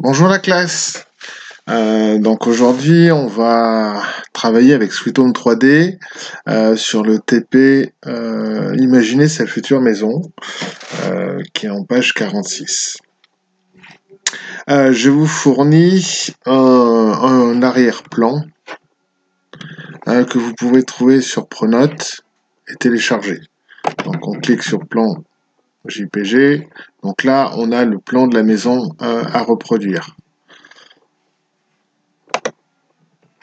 Bonjour la classe. Donc aujourd'hui, on va travailler avec Sweet Home 3D sur le TP Imaginer sa future maison, qui est en page 46. Je vous fournis un arrière-plan que vous pouvez trouver sur Pronote et télécharger. Donc on clique sur plan JPG. Donc là, on a le plan de la maison à reproduire.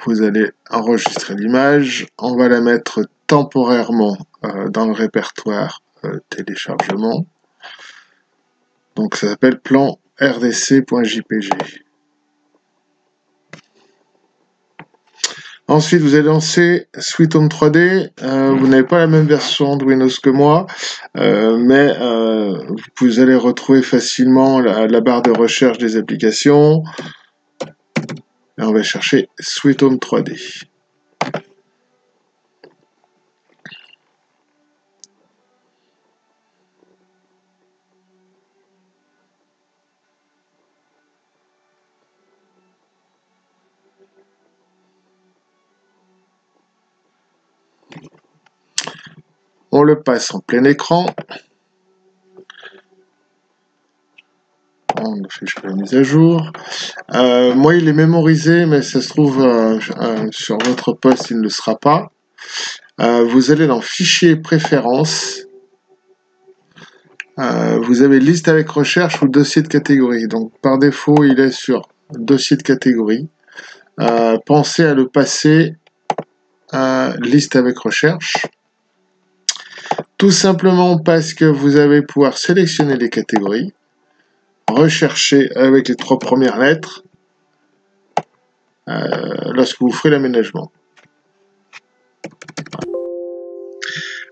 Vous allez enregistrer l'image, on va la mettre temporairement dans le répertoire téléchargement. Donc ça s'appelle plan rdc.jpg. Ensuite, vous allez lancer Sweet Home 3D. Vous n'avez pas la même version de Windows que moi, mais vous allez retrouver facilement la barre de recherche des applications. Et on va chercher Sweet Home 3D. On le passe en plein écran. On fait la mise à jour. Moi, il est mémorisé, mais ça se trouve sur votre poste, il ne le sera pas. Vous allez dans Fichier, Préférences. Vous avez liste avec recherche ou dossier de catégorie. Donc, par défaut, il est sur dossier de catégorie. Pensez à le passer à liste avec recherche. Tout simplement parce que vous allez pouvoir sélectionner les catégories, rechercher avec les 3 premières lettres lorsque vous ferez l'aménagement.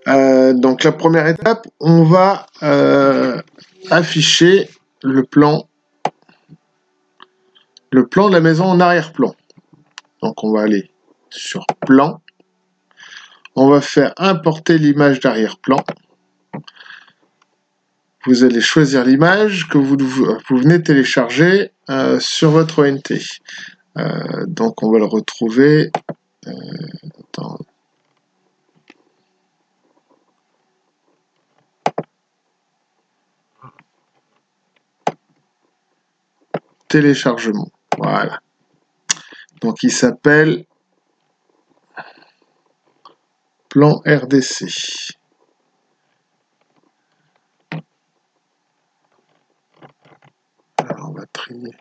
Donc la première étape, on va afficher le plan de la maison en arrière-plan. Donc on va aller sur plan, on va faire importer l'image d'arrière-plan. Vous allez choisir l'image que vous venez télécharger sur votre ONT. Donc on va le retrouver dans téléchargement. Voilà. Donc il s'appelle plan RDC. Alors on va trier.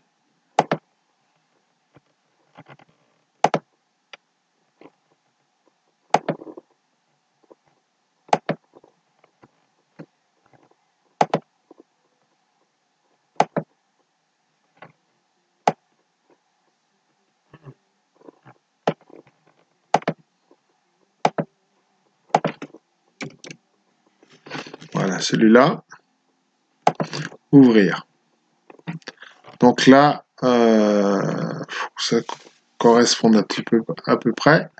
Voilà, celui-là. Ouvrir. Donc là, ça correspond à peu près.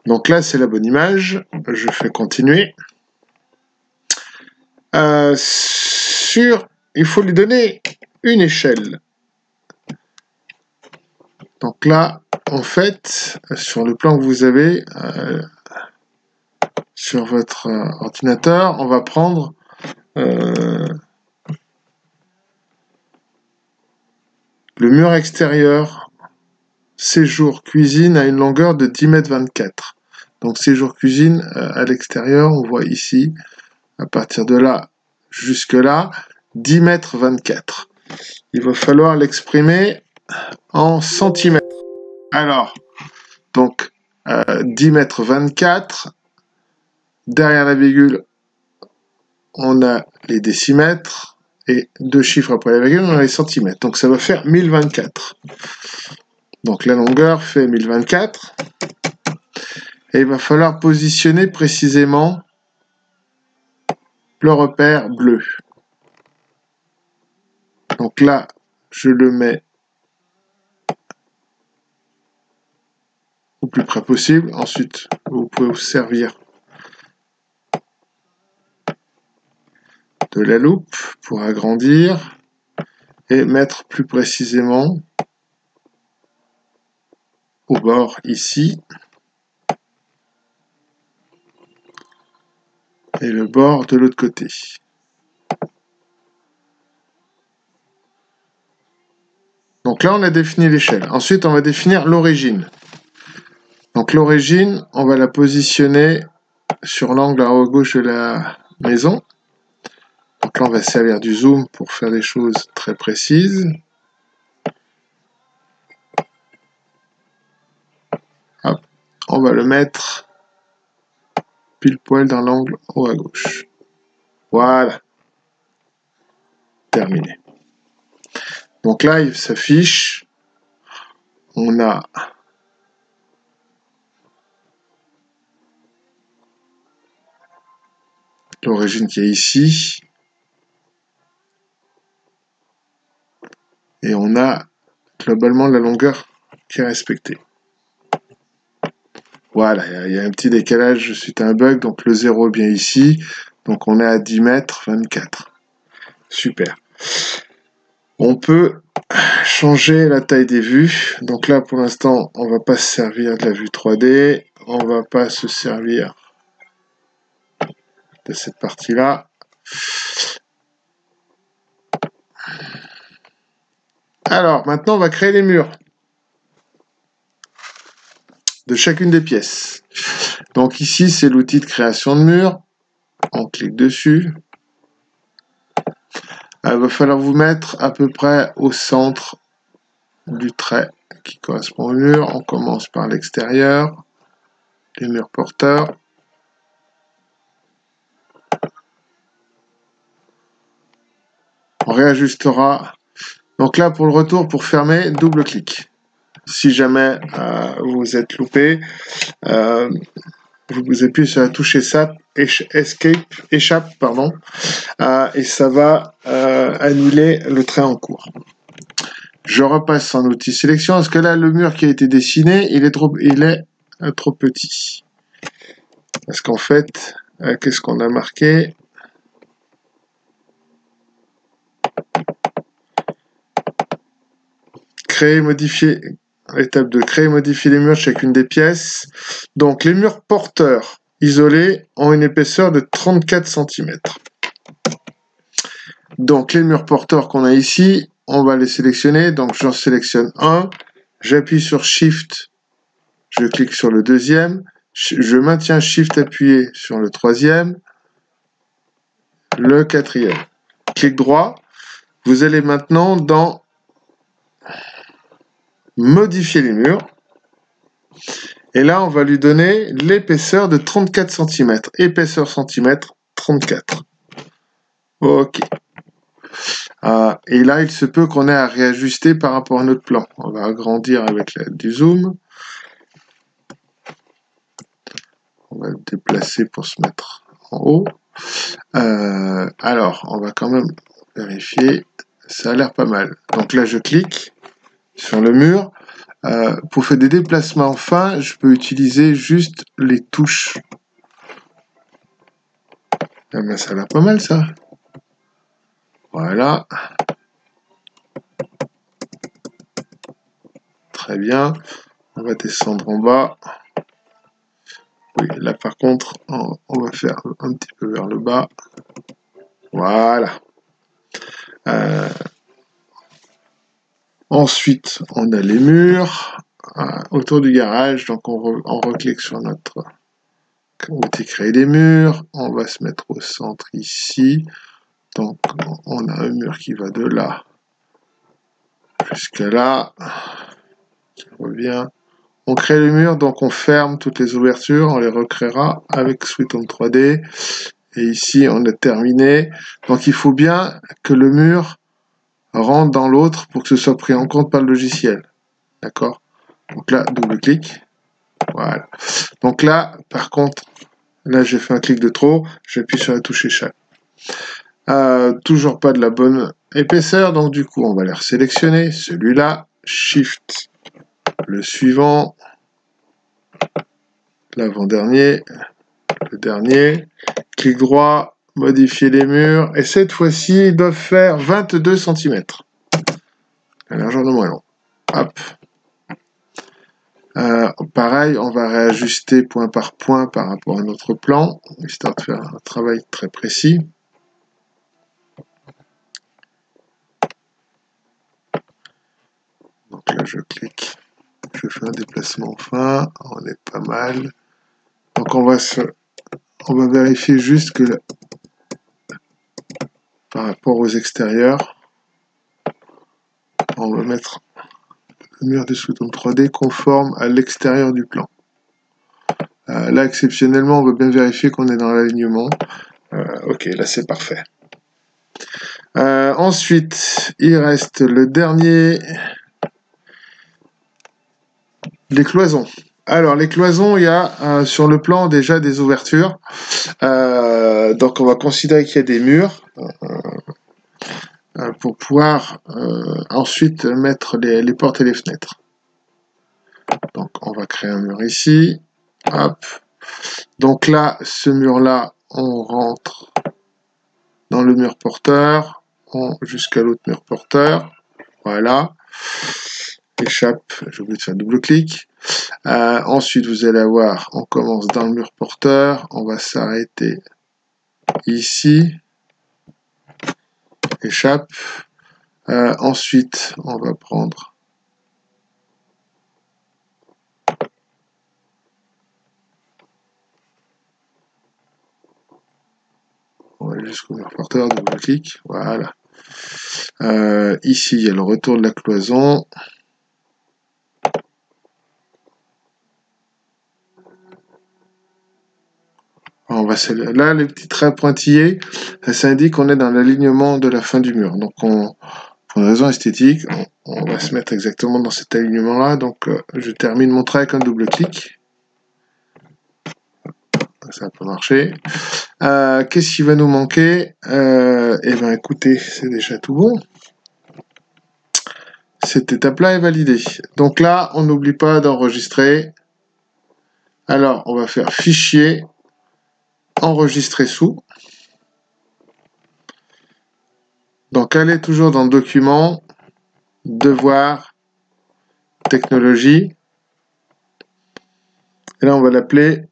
Donc là, c'est la bonne image. Je fais continuer. Il faut lui donner une échelle. Donc là, en fait, sur le plan que vous avez sur votre ordinateur, on va prendre le mur extérieur séjour cuisine à une longueur de 10,24 m. Donc séjour cuisine à l'extérieur, on voit ici, à partir de là jusque là, 10,24 m. Il va falloir l'exprimer en centimètres. Alors, donc 10,24 m. Derrière la virgule, on a les décimètres. Et 2 chiffres après la virgule, on a les centimètres. Donc ça va faire 1024. Donc la longueur fait 1024. Et il va falloir positionner précisément le repère bleu. Donc là, je le mets au plus près possible. Ensuite, vous pouvez vous servir de la loupe pour agrandir. et mettre plus précisément au bord ici et le bord de l'autre côté. Donc là, on a défini l'échelle. Ensuite, on va définir l'origine. Donc l'origine, on va la positionner sur l'angle à gauche de la maison. Donc là, on va se servir du zoom pour faire des choses très précises. Hop. On va le mettre pile poil dans l'angle haut à gauche. Voilà. Terminé. Donc là, il s'affiche. On a l'origine qui est ici. Et on a globalement la longueur qui est respectée. Voilà, il y a un petit décalage suite à un bug. Donc le 0 est bien ici. Donc on est à 10 mètres 24. Super. On peut changer la taille des vues. Donc là, pour l'instant, on va pas se servir de la vue 3D. On va pas se servir de cette partie-là. Alors, maintenant, on va créer les murs de chacune des pièces. Donc ici, c'est l'outil de création de murs. On clique dessus. Il va falloir vous mettre à peu près au centre du trait qui correspond au mur. On commence par l'extérieur, les murs porteurs. On réajustera. Donc là, pour le retour, pour fermer, double clic. Si jamais vous êtes loupé, vous appuyez sur la touche échappe, pardon, et ça va annuler le trait en cours. Je repasse en outil sélection, parce que là, le mur qui a été dessiné, il est trop petit. Parce qu'en fait, qu'est-ce qu'on a marqué? Créer, modifier, étape 2, créer et modifier les murs de chacune des pièces. Donc, les murs porteurs isolés ont une épaisseur de 34 cm. Donc, les murs porteurs qu'on a ici, on va les sélectionner. Donc, j'en sélectionne un. J'appuie sur Shift. Je clique sur le deuxième. Je maintiens Shift appuyé sur le troisième. Le quatrième. Clic droit. Vous allez maintenant dans Modifier les murs. Et là, on va lui donner l'épaisseur de 34 cm. Épaisseur centimètre, 34. OK. Et là, il se peut qu'on ait à réajuster par rapport à notre plan. On va agrandir avec l'aide du zoom. On va le déplacer pour se mettre en haut. Alors, on va quand même vérifier. Ça a l'air pas mal. Donc là, je clique sur le mur. Pour faire des déplacements fins, je peux utiliser juste les touches. Ah ben, ça a l'air pas mal, ça. Voilà. Très bien. On va descendre en bas. Oui, là par contre, on va faire un petit peu vers le bas. Voilà. Ensuite, on a les murs autour du garage. Donc, on reclique sur notre outil créer des murs. On va se mettre au centre ici. Donc, on a un mur qui va de là jusqu'à là. Qui revient. On crée le mur, donc on ferme toutes les ouvertures. On les recréera avec Sweet Home 3D. Et ici, on a terminé. Donc, il faut bien que le mur rentre dans l'autre pour que ce soit pris en compte par le logiciel. D'accord? Donc là, double clic. Voilà. Donc là, par contre, là, j'ai fait un clic de trop. J'appuie sur la touche échappe. Toujours pas de la bonne épaisseur. Donc, du coup, on va les resélectionner. Celui-là. Shift. Le suivant. L'avant-dernier. Le dernier. Clic droit. Modifier les murs. Et cette fois-ci, ils doivent faire 22 cm. La largeur de moins long. Hop. Pareil, on va réajuster point par point par rapport à notre plan, histoire de faire un travail très précis. Donc là, je clique, je fais un déplacement fin, on est pas mal. Donc on va vérifier juste que par rapport aux extérieurs, on va mettre le mur des sous-tomes 3D conforme à l'extérieur du plan. Là, exceptionnellement, on va bien vérifier qu'on est dans l'alignement. Ok, là c'est parfait. Ensuite, il reste le dernier, les cloisons. Alors, les cloisons, il y a sur le plan déjà des ouvertures. Donc, on va considérer qu'il y a des murs pour pouvoir ensuite mettre les portes et les fenêtres. Donc, on va créer un mur ici. Hop. Donc là, ce mur-là, on rentre dans le mur porteur, jusqu'à l'autre mur porteur. Voilà. Échappe, j'ai oublié de faire double-clic. Ensuite, vous allez avoir, on commence dans le mur porteur, on va s'arrêter ici. Échappe. Ensuite, on va prendre on va aller jusqu'au mur porteur, double-clic, voilà. Ici, il y a le retour de la cloison. On va là, les petits traits pointillés, ça indique qu'on est dans l'alignement de la fin du mur. Donc, pour une raison esthétique, on va se mettre exactement dans cet alignement-là. Donc, je termine mon trait avec un double-clic. Ça peut marcher. Qu'est-ce qui va nous manquer? Eh bien, écoutez, c'est déjà tout bon. Cette étape-là est validée. Donc là, on n'oublie pas d'enregistrer. Alors, on va faire Fichier, Enregistrer sous. Donc, allez toujours dans Documents, Devoir, Technologie. Et là, on va l'appeler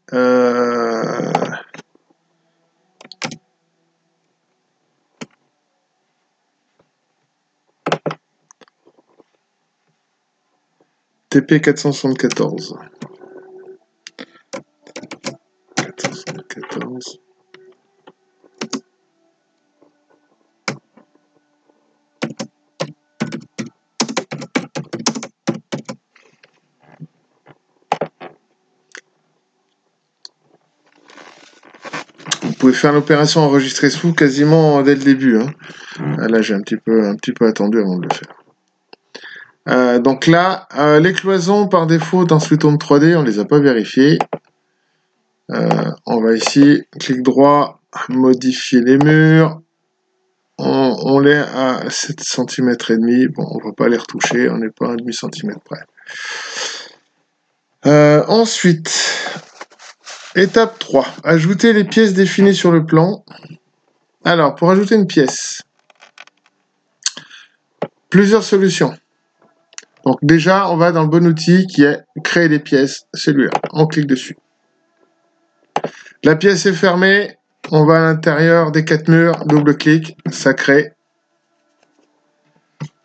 TP 474. 474. Vous pouvez faire l'opération enregistrer sous quasiment dès le début. Hein. Là, j'ai un petit peu attendu avant de le faire. Donc là, les cloisons par défaut dans Sweetone 3D, on les a pas vérifiées. On va ici, clic droit, modifier les murs. On l'est à 7 cm et demi. Bon, on va pas les retoucher, on n'est pas à 1,5 cm près. Ensuite, étape 3, ajouter les pièces définies sur le plan. Alors, pour ajouter une pièce, plusieurs solutions. Donc déjà, on va dans le bon outil qui est créer des pièces, celui-là. On clique dessus. La pièce est fermée, on va à l'intérieur des 4 murs, double-clic, ça crée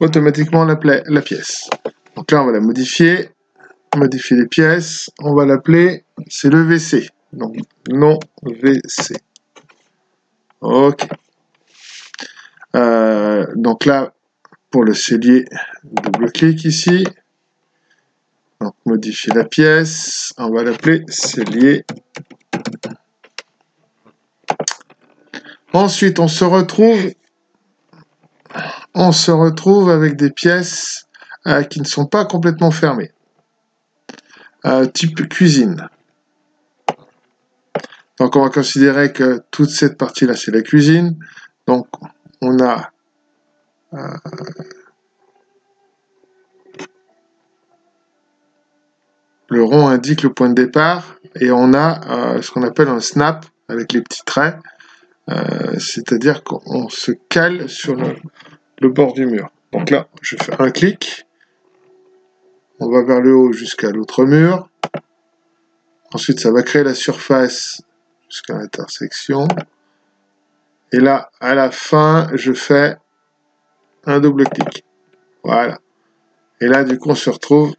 automatiquement la pièce. Donc là, on va la modifier les pièces, on va l'appeler, c'est le WC. Donc, non WC. Ok. Donc là, pour le cellier, double-clic ici. Donc, modifier la pièce, on va l'appeler cellier. Ensuite, on se retrouve avec des pièces qui ne sont pas complètement fermées. Type cuisine. Donc, on va considérer que toute cette partie-là, c'est la cuisine. Donc, on a le rond indique le point de départ et on a ce qu'on appelle un snap avec les petits traits. C'est-à-dire qu'on se cale sur le bord du mur. Donc là, je fais un clic. On va vers le haut jusqu'à l'autre mur. Ensuite, ça va créer la surface jusqu'à l'intersection. Et là, à la fin, je fais un double clic. Voilà. Et là, du coup, on se retrouve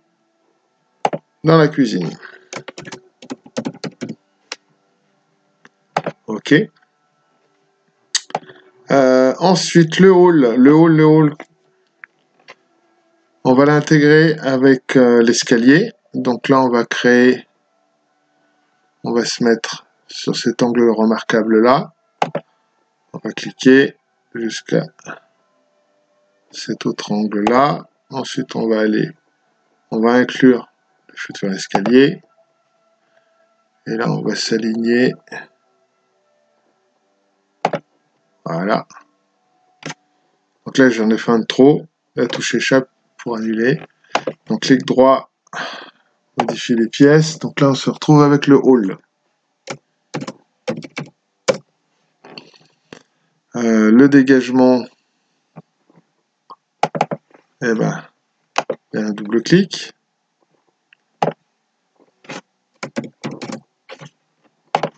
dans la cuisine. OK. Ensuite, le hall, on va l'intégrer avec l'escalier. Donc là, on va se mettre sur cet angle remarquable là. On va cliquer jusqu'à cet autre angle là. Ensuite, on va inclure le futur escalier. Et là, on va s'aligner. Voilà. Donc là, j'en ai fait un de trop. La touche échappe pour annuler. Donc clic droit, modifier les pièces. Donc là, on se retrouve avec le hall. Le dégagement, eh ben, il y a un double clic.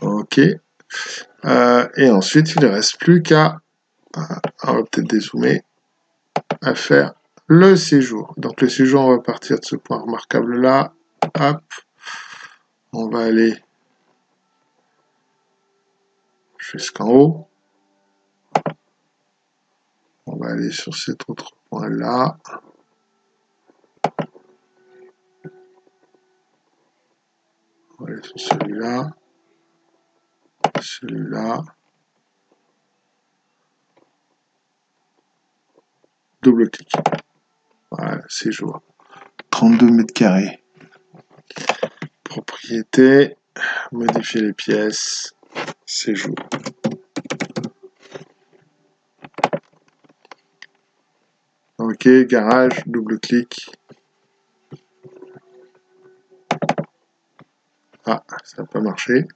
OK. Et ensuite, il ne reste plus qu'à, on va peut-être dézoomer, à faire le séjour. Donc le séjour, on va partir de ce point remarquable là. Hop. On va aller jusqu'en haut. On va aller sur cet autre point là. On va aller sur celui-là. Celui-là. Double clic. Voilà, séjour. 32 mètres carrés. Propriété. Modifier les pièces. Séjour. OK, garage, double clic. Ah, ça n'a pas marché.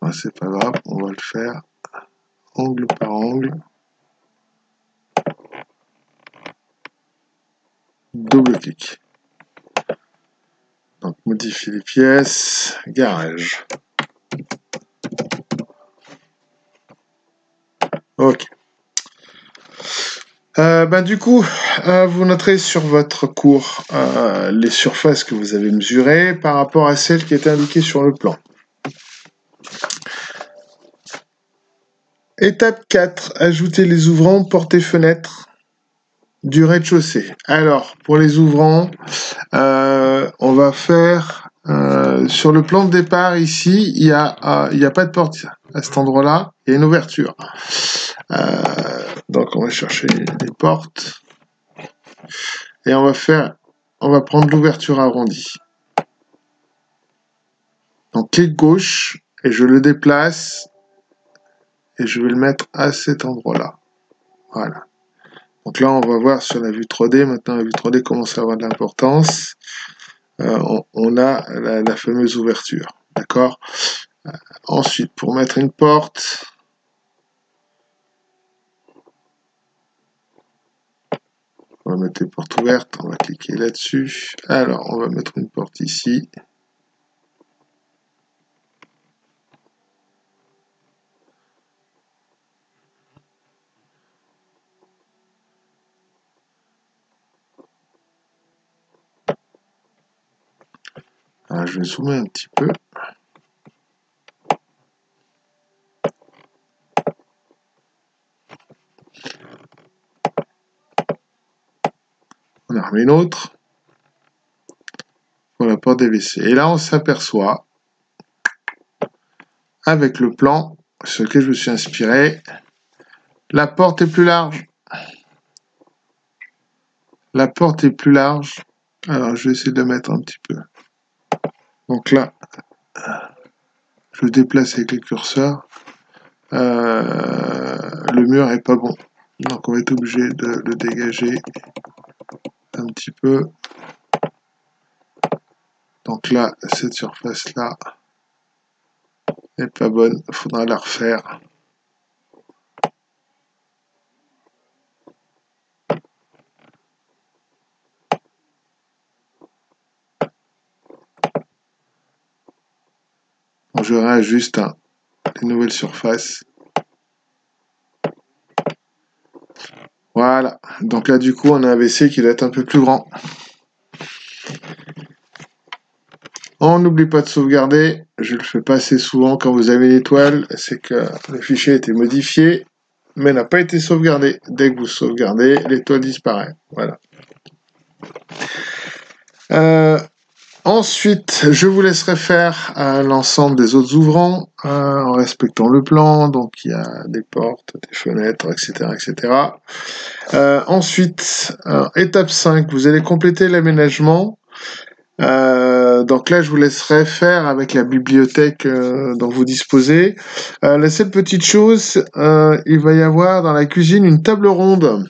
Ah, c'est pas grave, on va le faire angle par angle. Double clic. Donc modifier les pièces, garage. OK. Du coup, vous noterez sur votre cours les surfaces que vous avez mesurées par rapport à celles qui étaient indiquées sur le plan. Étape 4, ajouter les ouvrants, portes et fenêtres du rez-de-chaussée. Alors, pour les ouvrants, on va faire sur le plan de départ ici, il y a pas de porte à cet endroit-là, il y a une ouverture. Donc on va chercher les portes et on va prendre l'ouverture arrondie. Donc clic gauche et je le déplace et je vais le mettre à cet endroit-là. Voilà. Donc là on va voir sur la vue 3D, maintenant la vue 3D commence à avoir de l'importance. On a la fameuse ouverture. D'accord. Ensuite, pour mettre une porte, on va mettre les portes ouvertes, on va cliquer là-dessus. Alors, on va mettre une porte ici. Alors, je vais zoomer un petit peu. On en remet une autre. Pour la porte des WC. Et là, on s'aperçoit, avec le plan sur lequel je me suis inspiré, la porte est plus large. La porte est plus large. Alors, je vais essayer de la mettre un petit peu. Donc là, je déplace avec les curseurs. Le mur est pas bon. Donc, on va être obligé de le dégager un petit peu. Donc là, cette surface-là n'est pas bonne. Il faudra la refaire. je réajuste les nouvelles surfaces. Voilà, donc là du coup on a un WC qui doit être un peu plus grand. On n'oublie pas de sauvegarder, je le fais pas assez souvent quand vous avez l'étoile, c'est que le fichier a été modifié, mais n'a pas été sauvegardé. Dès que vous sauvegardez, l'étoile disparaît. Voilà. Ensuite, je vous laisserai faire l'ensemble des autres ouvrants en respectant le plan. Donc, il y a des portes, des fenêtres, etc. etc. Ensuite, étape 5, vous allez compléter l'aménagement. Donc là, je vous laisserai faire avec la bibliothèque dont vous disposez. La seule petite chose, il va y avoir dans la cuisine une table ronde.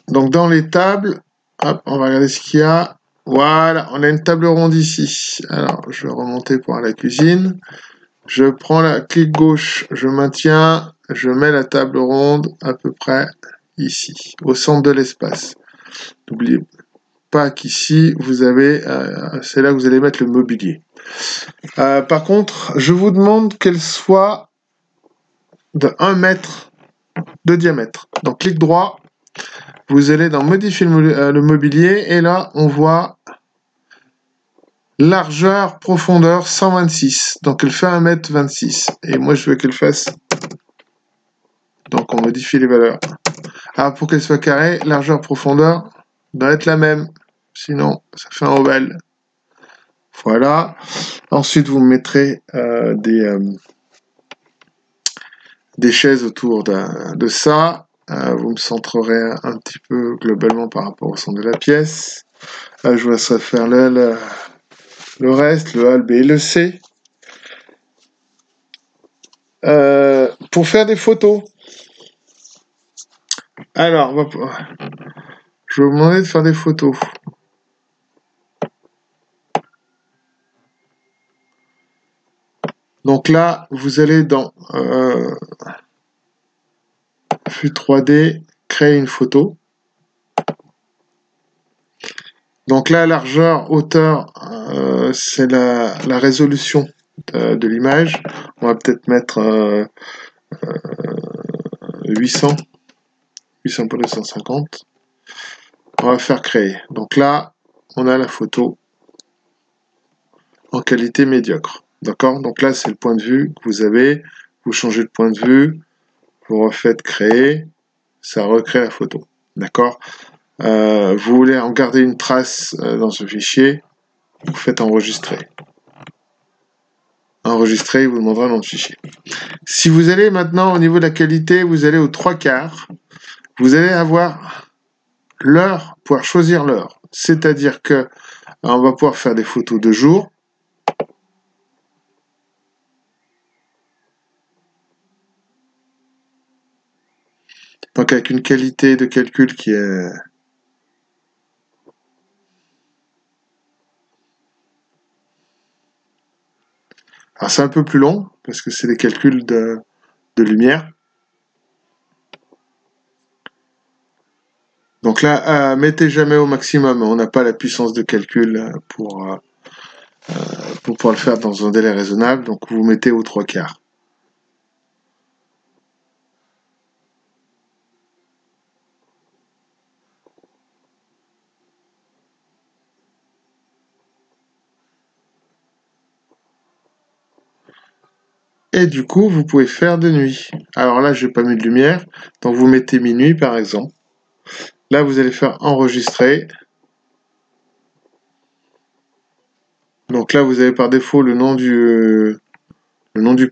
Donc dans les tables, hop, on va regarder ce qu'il y a. Voilà, on a une table ronde ici. Alors, je vais remonter pour la cuisine. Je prends la clic gauche, je maintiens, je mets la table ronde à peu près ici, au centre de l'espace. N'oubliez pas qu'ici, vous avez, c'est là que vous allez mettre le mobilier. Par contre, je vous demande qu'elle soit de 1 mètre de diamètre. Donc, clic droit, vous allez dans modifier le mobilier et là, on voit largeur, profondeur 126. Donc, elle fait 1,26 m. Et moi, je veux qu'elle fasse... Donc, on modifie les valeurs. Alors, pour qu'elle soit carrée, largeur, profondeur doit être la même. Sinon, ça fait un ovale. Voilà. Ensuite, vous mettrez des chaises autour de ça. Vous me centrerez un petit peu globalement par rapport au centre de la pièce. Je vous laisserai faire le reste, le A, le B et le C. Pour faire des photos. Alors, je vais vous demander de faire des photos. Donc là, vous allez dans Flux 3D, créer une photo. Donc là, largeur, hauteur, c'est la résolution de l'image. On va peut-être mettre 800 pour 250. On va faire créer. Donc là, on a la photo en qualité médiocre. D'accord? Donc là, c'est le point de vue que vous avez. Vous changez de point de vue, vous refaites créer, ça recrée la photo. D'accord? Vous voulez en garder une trace dans ce fichier, vous faites enregistrer. Enregistrer, il vous demandera le nom de fichier. Si vous allez maintenant au niveau de la qualité, vous allez aux 3/4, vous allez avoir l'heure, pouvoir choisir l'heure. C'est-à-dire que on va pouvoir faire des photos de jour. Donc avec une qualité de calcul qui est... Alors c'est un peu plus long, parce que c'est des calculs de lumière. Donc là, mettez jamais au maximum, on n'a pas la puissance de calcul pour pouvoir le faire dans un délai raisonnable, donc vous mettez aux 3/4. Et du coup, vous pouvez faire de nuit. Alors là, je n'ai pas mis de lumière, donc vous mettez minuit par exemple. Là, vous allez faire enregistrer. Donc là, vous avez par défaut le nom du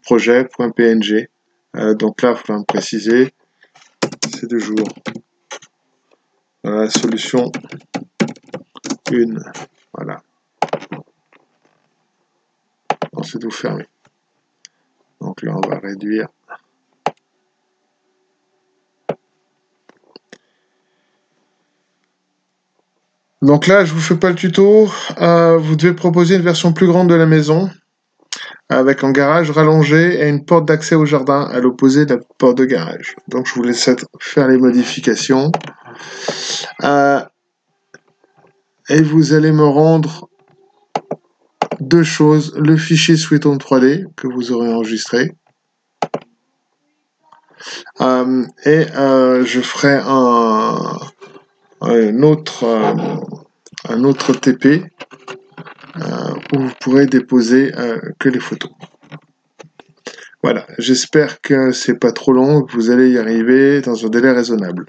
projet, .png. Donc là, il faudra me préciser, c'est de jour. Voilà, solution 1. Voilà. Ensuite, vous fermez. Donc là, on va réduire. Donc là, je vous fais pas le tuto. Vous devez proposer une version plus grande de la maison, avec un garage rallongé et une porte d'accès au jardin à l'opposé de la porte de garage. Donc je vous laisse faire les modifications. et vous allez me rendre deux choses, le fichier Sweetone 3D que vous aurez enregistré, je ferai un autre TP où vous pourrez déposer que les photos. Voilà, j'espère que c'est pas trop long, que vous allez y arriver dans un délai raisonnable.